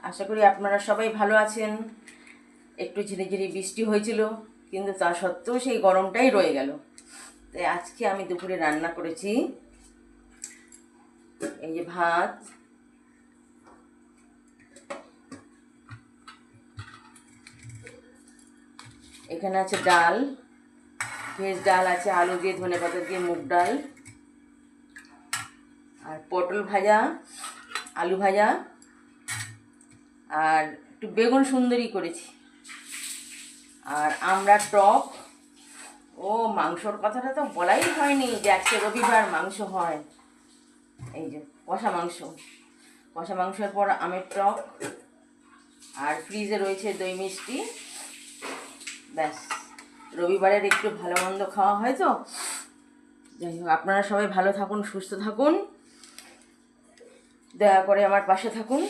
আশা করি আপনারা সবাই ভালো আছেন। একটু ঝিরিঝিরি বৃষ্টি হয়েছিল, কিন্তু তা সত্ত্বেও সেই গরমটাই রয়ে গেল। তাই আজকে আমি দুপুরে রান্না করেছি এই যে ভাত, এখানে আছে ডাল, ভেজ ডাল আছে, আলু দিয়ে, ধনেপাতা দিয়ে, মুগ ডাল, আর পটল ভাজা, আলু ভাজা, আর একটু বেগুন সুন্দরী করেছি, আর আমরা টক। ও মাংসর কথাটা তো বলাই হয়নি যে আজকে রবিবার মাংস হয়। এই যে কষা মাংস, কষা মাংসের পর আমের টক, আর ফ্রিজে রয়েছে দই মিষ্টি। ব্যাস, রবিবারের একটু ভালো মন্দ খাওয়া হয় তো। যাই হোক, আপনারা সবাই ভালো থাকুন, সুস্থ থাকুন, দয়া করে আমার পাশে থাকুন।